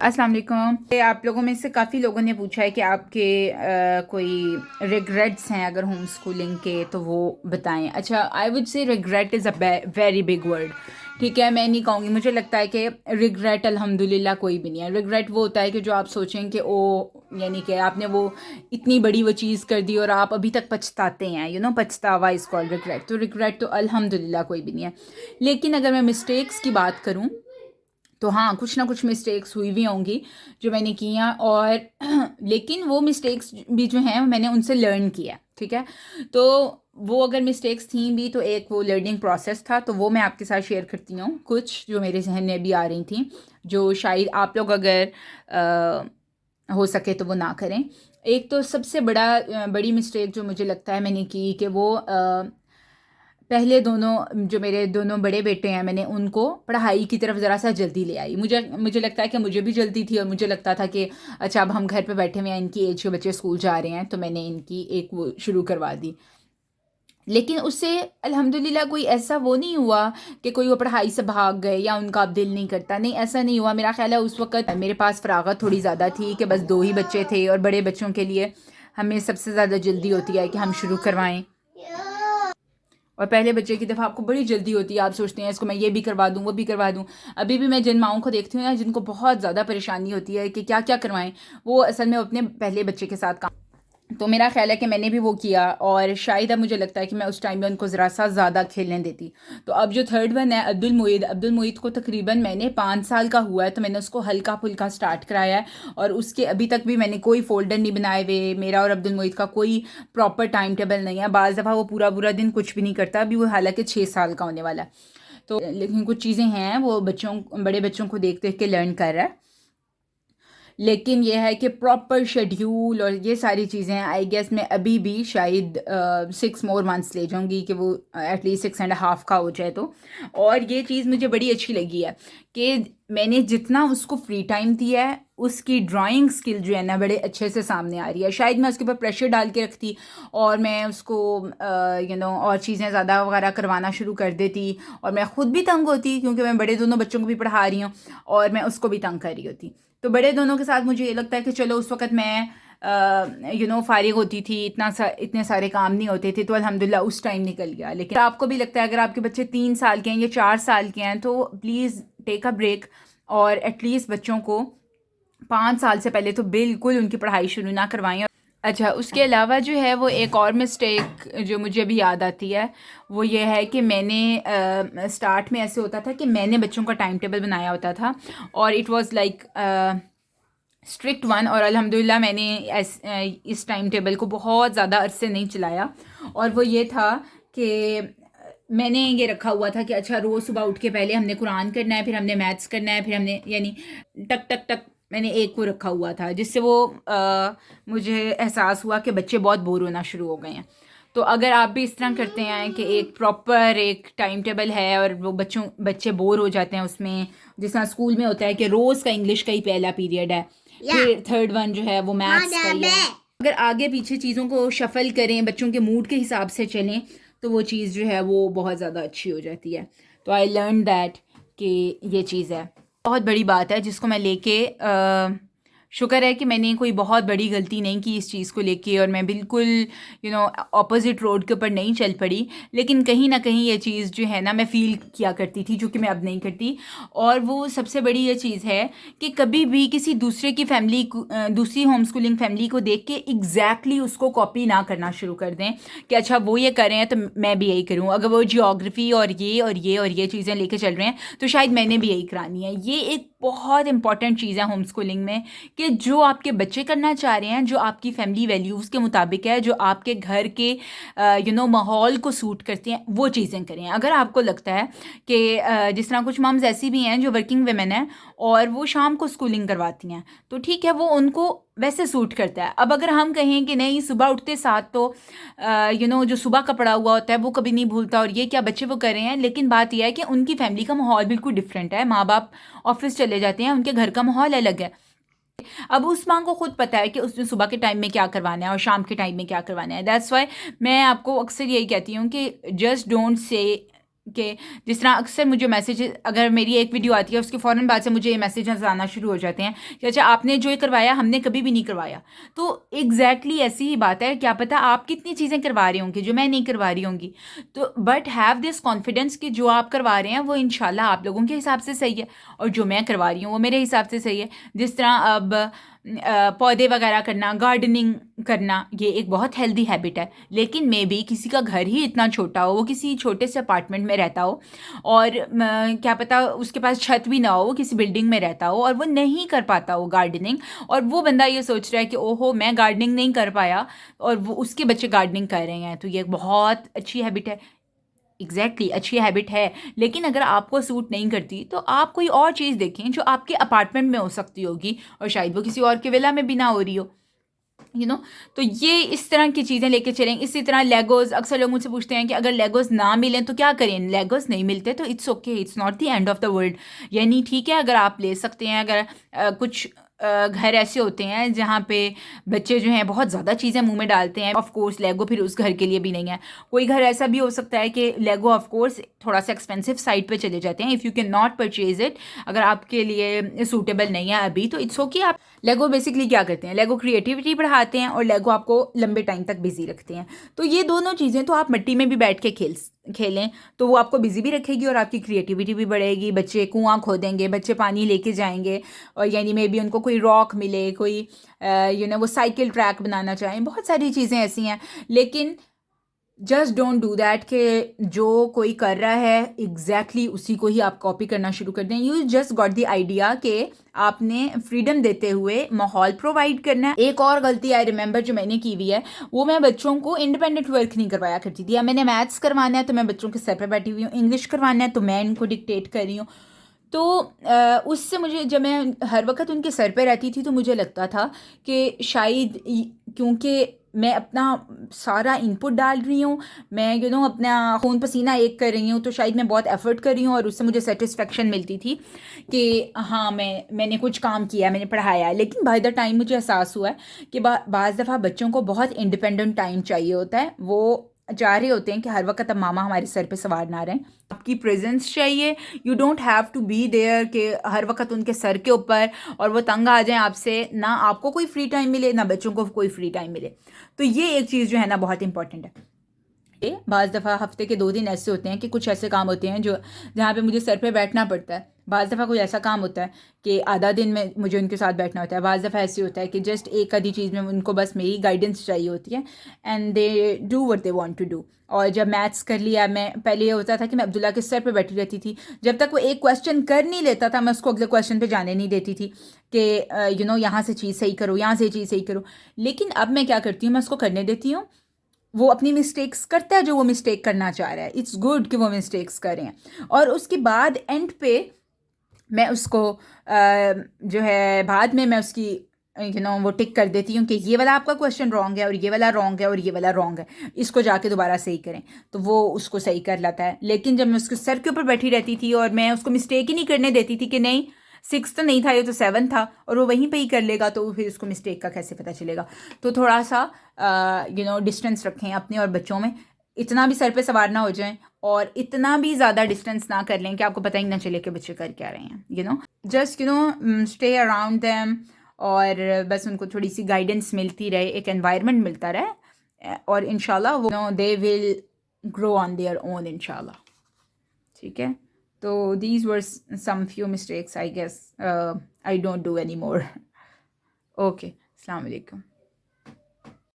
अस्सलाम वालेकुम। आप लोगों में से काफ़ी लोगों ने पूछा है कि आपके कोई रिग्रेट्स हैं अगर होम स्कूलिंग के तो वो बताएं। अच्छा, I would say regret is a very big word. ठीक है, मैं नहीं कहूँगी। मुझे लगता है कि रिग्रेट अल्हम्दुलिल्लाह कोई भी नहीं है। रिग्रेट वो होता है कि जो आप सोचें कि ओ, यानी कि आपने वो इतनी बड़ी वो चीज़ कर दी और आप अभी तक पछताते हैं। पछतावा इज़ कॉल्ड रिग्रेट। तो रिग्रेट तो अल्हम्दुलिल्लाह कोई भी नहीं है। लेकिन अगर मैं मिस्टेक्स की बात करूँ तो हाँ, कुछ ना कुछ मिस्टेक्स हुई भी होंगी जो मैंने की हैं। और लेकिन वो मिस्टेक्स भी जो हैं मैंने उनसे लर्न किया। ठीक है, तो वो अगर मिस्टेक्स थी भी तो एक वो लर्निंग प्रोसेस था, तो वो मैं आपके साथ शेयर करती हूँ। कुछ जो मेरे जहन में भी आ रही थी जो शायद आप लोग अगर हो सके तो वो ना करें। एक तो सबसे बड़ी मिस्टेक जो मुझे लगता है मैंने की कि वो पहले दोनों जो मेरे दोनों बड़े बेटे हैं मैंने उनको पढ़ाई की तरफ ज़रा सा जल्दी ले आई। मुझे मुझे लगता है कि मुझे भी जल्दी थी और मुझे लगता था कि अच्छा अब हम घर पे बैठे हुए हैं, इनकी एज के बच्चे स्कूल जा रहे हैं, तो मैंने इनकी एक वो शुरू करवा दी। लेकिन उससे अल्हम्दुलिल्लाह कोई ऐसा वो नहीं हुआ कि कोई वो पढ़ाई से भाग गए या उनका अब दिल नहीं करता। नहीं, ऐसा नहीं हुआ। मेरा ख्याल है उस वक़्त मेरे पास फ़रागत थोड़ी ज़्यादा थी कि बस 2 ही बच्चे थे और बड़े बच्चों के लिए हमें सबसे ज़्यादा जल्दी होती है कि हम शुरू करवाएँ। और पहले बच्चे की दफ़ा आपको बड़ी जल्दी होती है, आप सोचते हैं इसको मैं ये भी करवा दूँ, वो भी करवा दूँ। अभी भी मैं जिन माओं को देखती हूँ ना जिनको बहुत ज़्यादा परेशानी होती है कि क्या-क्या करवाएँ, वो असल में अपने पहले बच्चे के साथ काम। तो मेरा ख़्याल है कि मैंने भी वो किया और शायद अब मुझे लगता है कि मैं उस टाइम में उनको ज़रा-सा ज़्यादा खेलने देती। तो अब जो थर्ड वन है अब्दुल मुईद को तकरीबन मैंने 5 साल का हुआ है तो मैंने उसको हल्का-फुल्का स्टार्ट कराया है और उसके अभी तक भी मैंने कोई फ़ोल्डर नहीं बनाए हुए। मेरा और अब्दुल मुईद का कोई प्रॉपर टाइम टेबल नहीं है। बाज़ दफ़ा वो पूरा-पूरा दिन कुछ भी नहीं करता। अभी वो हालाँकि 6 साल का होने वाला है। तो लेकिन कुछ चीज़ें हैं वो बड़े बच्चों को देख-देख के लर्न कर रहा है। लेकिन ये है कि प्रॉपर शेड्यूल और ये सारी चीज़ें आई गेस मैं अभी भी शायद 6 मोर मंथ्स ले जाऊंगी कि वो एटलीस्ट 6.5 का हो जाए तो। और ये चीज़ मुझे बड़ी अच्छी लगी है कि मैंने जितना उसको फ्री टाइम दिया है उसकी ड्राइंग स्किल जो है ना बड़े अच्छे से सामने आ रही है। शायद मैं उसके ऊपर प्रेशर डाल के रखती और मैं उसको और चीज़ें ज़्यादा वगैरह करवाना शुरू कर देती और मैं ख़ुद भी तंग होती क्योंकि मैं बड़े दोनों बच्चों को भी पढ़ा रही हूँ और मैं उसको भी तंग कर रही होती। तो बड़े दोनों के साथ मुझे ये लगता है कि चलो उस वक़्त मैं फ़ारिग होती थी, इतने सारे काम नहीं होते थे, तो अल्हम्दुलिल्लाह उस टाइम निकल गया। लेकिन आपको भी लगता है अगर आपके बच्चे 3 साल के हैं या 4 साल के हैं तो प्लीज़ टेक अ ब्रेक और एटलीस्ट बच्चों को 5 साल से पहले तो बिल्कुल उनकी पढ़ाई शुरू ना करवाएं। अच्छा, उसके अलावा जो है वो एक और मिस्टेक जो मुझे अभी याद आती है वो ये है कि मैंने स्टार्ट में ऐसे होता था कि मैंने बच्चों का टाइम टेबल बनाया होता था और it was like strict one. और अल्हम्दुलिल्लाह मैंने इस टाइम टेबल को बहुत ज़्यादा अरसे नहीं चलाया और वो ये था कि मैंने ये रखा हुआ था कि अच्छा रोज़ सुबह उठ के पहले हमने कुरान करना है, फिर हमने मैथ्स करना है, फिर हमने यानी टक टक टक मैंने एक को रखा हुआ था जिससे वो मुझे एहसास हुआ कि बच्चे बहुत बोर होना शुरू हो गए हैं। तो अगर आप भी इस तरह करते हैं कि एक प्रॉपर एक टाइम टेबल है और वो बच्चे बोर हो जाते हैं उसमें, जिस तरह स्कूल में होता है कि रोज़ का इंग्लिश का ही पहला पीरियड है, फिर थर्ड वन जो है वो मैथ्स का ही है। अगर आगे पीछे चीज़ों को शफल करें, बच्चों के मूड के हिसाब से चलें तो वो चीज़ जो है वो बहुत ज़्यादा अच्छी हो जाती है। तो आई लर्न दैट कि ये चीज़ है बहुत बड़ी बात है जिसको मैं लेके शुक्र है कि मैंने कोई बहुत बड़ी गलती नहीं की इस चीज़ को लेके और मैं बिल्कुल ऑपोजिट रोड के ऊपर नहीं चल पड़ी। लेकिन कहीं ना कहीं ये चीज़ जो है ना मैं फ़ील किया करती थी जो कि मैं अब नहीं करती। और वो सबसे बड़ी ये चीज़ है कि कभी भी किसी दूसरे की फैमिली दूसरी होम स्कूलिंग फैमिली को देख के एग्जैक्टली उसको कॉपी ना करना शुरू कर दें कि अच्छा वो ये कर रहे हैं तो मैं भी यही करूँ। अगर वो जियोग्राफी और ये चीज़ें लेके चल रहे हैं तो शायद मैंने भी यही करानी है। ये एक बहुत इंपॉर्टेंट चीज़ है होम स्कूलिंग में कि जो आपके बच्चे करना चाह रहे हैं, जो आपकी फैमिली वैल्यूज़ के मुताबिक है, जो आपके घर के माहौल को सूट करती हैं, वो चीज़ें करें। अगर आपको लगता है कि जिस तरह कुछ मम्स ऐसी भी हैं जो वर्किंग वुमेन हैं और वो शाम को स्कूलिंग करवाती हैं तो ठीक है, वो उनको वैसे सूट करता है। अब अगर हम कहें कि नहीं सुबह उठते साथ तो जो सुबह का पड़ा हुआ होता है वो कभी नहीं भूलता और ये क्या बच्चे वो कर रहे हैं, लेकिन बात यह है कि उनकी फैमिली का माहौल बिल्कुल डिफरेंट है। माँ बाप ऑफिस चले जाते हैं, उनके घर का माहौल अलग है। अब उस माँ को खुद पता है कि उसने सुबह के टाइम में क्या करवाना है और शाम के टाइम में क्या करवाना है। दैट्स वाई मैं आपको अक्सर यही कहती हूँ कि जस्ट डोंट से कि जिस तरह अक्सर मुझे मैसेज, अगर मेरी एक वीडियो आती है उसके फ़ौरन बाद से मुझे ये मैसेजेस आना शुरू हो जाते हैं कि अच्छा आपने जो ये करवाया हमने कभी भी नहीं करवाया। तो एग्जैक्टली ऐसी ही बात है, क्या पता आप कितनी चीज़ें करवा रही होंगी जो मैं नहीं करवा रही होंगी। तो बट हैव दिस कॉन्फिडेंस कि जो आप करवा रहे हैं वो इंशाल्लाह आप लोगों के हिसाब से सही है, और जो मैं करवा रही हूँ वो मेरे हिसाब से सही है। जिस तरह अब पौधे वगैरह करना, गार्डनिंग करना, ये एक बहुत हेल्दी हैबिट है। लेकिन मे बी किसी का घर ही इतना छोटा हो, वो किसी छोटे से अपार्टमेंट में रहता हो, और क्या पता उसके पास छत भी ना हो, वो किसी बिल्डिंग में रहता हो और वो नहीं कर पाता हो गार्डनिंग, और वो बंदा ये सोच रहा है कि ओहो मैं गार्डनिंग नहीं कर पाया और वो उसके बच्चे गार्डनिंग कर रहे हैं, तो ये एक बहुत अच्छी हैबिट है। एग्जैक्टली अच्छी हैबिट है, लेकिन अगर आपको सूट नहीं करती तो आप कोई और चीज़ देखें जो आपके अपार्टमेंट में हो सकती होगी और शायद वो किसी और के विला में भी ना हो रही हो, तो ये इस तरह की चीज़ें लेके चलें। इसी तरह लेगोज, अक्सर लोग मुझसे पूछते हैं कि अगर लेगोज ना मिलें तो क्या करें। लेगोज नहीं मिलते तो it's okay, it's not the end of the world. यानी ठीक है, अगर आप ले सकते हैं, अगर कुछ घर ऐसे होते हैं जहाँ पे बच्चे जो हैं बहुत ज़्यादा चीज़ें मुंह में डालते हैं, ऑफ कोर्स लेगो फिर उस घर के लिए भी नहीं है। कोई घर ऐसा भी हो सकता है कि लेगो ऑफ कोर्स थोड़ा सा एक्सपेंसिव साइड पे चले जाते हैं, if you can not purchase it, अगर आपके लिए सूटेबल नहीं है अभी तो इट्स ओके। आप लेगो बेसिकली क्या करते हैं, लेगो क्रिएटिविटी बढ़ाते हैं और लेगो आपको लंबे टाइम तक बिजी रखते हैं। तो ये दोनों चीज़ें तो आप मिट्टी में भी बैठ के खेलें तो वो आपको बिजी भी रखेगी और आपकी क्रिएटिविटी भी बढ़ेगी। बच्चे कुआं खोदेंगे, बच्चे पानी लेके जाएंगे, और यानी मे बी उनको कोई रॉक मिले, कोई वो साइकिल ट्रैक बनाना चाहें, बहुत सारी चीज़ें ऐसी हैं। लेकिन जस्ट डोंट डू दैट कि जो कोई कर रहा है एग्जैक्टली उसी को ही आप कॉपी करना शुरू कर दें। You just got the idea कि आपने फ्रीडम देते हुए माहौल प्रोवाइड करना है। एक और गलती आई रिमेंबर जो मैंने की हुई है, वो मैं बच्चों को इंडिपेंडेंट वर्क नहीं करवाया करती थी। या मैंने मैथ्स करवाना है तो मैं बच्चों के सर पर बैठी हुई हूँ, इंग्लिश करवाना है तो मैं इनको डिक्टेट कर रही हूँ। तो उससे मुझे, जब मैं हर वक्त उनके सर पे रहती थी तो मुझे लगता था कि शायद क्योंकि मैं अपना सारा इनपुट डाल रही हूँ, मैं अपना खून पसीना एक कर रही हूँ, तो शायद मैं बहुत एफर्ट कर रही हूँ और उससे मुझे सेटिस्फेक्शन मिलती थी कि हाँ मैंने कुछ काम किया, मैंने पढ़ाया है। लेकिन बाय द टाइम मुझे एहसास हुआ है कि बाज़ दफ़ा बच्चों को बहुत इंडिपेंडेंट टाइम चाहिए होता है। वो चाह रहे होते हैं कि हर वक्त अब मामा हमारे सर पे सवार ना रहें, आपकी प्रेजेंस चाहिए। You don't have to be there कि हर वक्त उनके सर के ऊपर और वो तंग आ जाएं आपसे, ना आपको कोई फ्री टाइम मिले ना बच्चों को कोई फ्री टाइम मिले। तो ये एक चीज़ जो है ना बहुत इंपॉर्टेंट है। बाज़ दफ़ा हफ्ते के 2 दिन ऐसे होते हैं कि कुछ ऐसे काम होते हैं जो जहाँ पे मुझे सर पे बैठना पड़ता है। बाज़ दफ़ा कोई ऐसा काम होता है कि आधा दिन में मुझे उनके साथ बैठना होता है। बाज़ दफ़ा ऐसे होता है कि जस्ट एक आधी चीज़ में उनको बस मेरी गाइडेंस चाहिए होती है, and they do what they want to do. और जब मैथ्स कर लिया, मैं पहले ये होता था कि मैं अब्दुल्ला के सर पे बैठी रहती थी, जब तक वो एक क्वेश्चन कर नहीं लेता था मैं उसको अगले क्वेश्चन पे जाने नहीं देती थी कि यहाँ से चीज़ सही करो, यहाँ से चीज़ सही करो। लेकिन अब मैं क्या करती हूँ, मैं उसको करने देती हूँ, वो अपनी मिस्टेक्स करता है जो वो मिस्टेक करना चाह रहा है। इट्स गुड कि वो मिस्टेक्स करें, और उसके बाद एंड पे मैं उसको जो है बाद में मैं उसकी वो टिक कर देती हूँ कि ये वाला आपका क्वेश्चन रॉन्ग है और ये वाला रॉन्ग है और ये वाला रॉन्ग है, इसको जाके दोबारा सही करें। तो वो उसको सही कर लेता है। लेकिन जब मैं उसके सर के ऊपर बैठी रहती थी और मैं उसको मिस्टेक ही नहीं करने देती थी कि नहीं 6 तो नहीं था, ये तो 7 था, और वो वहीं पे ही कर लेगा, तो फिर उसको मिस्टेक का कैसे पता चलेगा। तो थोड़ा सा डिस्टेंस रखें अपने और बच्चों में, इतना भी सर पे सवार ना हो जाएं और इतना भी ज़्यादा डिस्टेंस ना कर लें कि आपको पता ही ना चले कि बच्चे कर क्या रहे हैं। जस्ट स्टे अराउंड देम, और बस उनको थोड़ी सी गाइडेंस मिलती रहे, एक एनवायरनमेंट मिलता रहे, और इंशाल्लाह वो they will grow on their own इंशाल्लाह। ठीक है, तो these were some few mistakes I guess I don't do any more. Okay, अस्सलाम वालेकुम।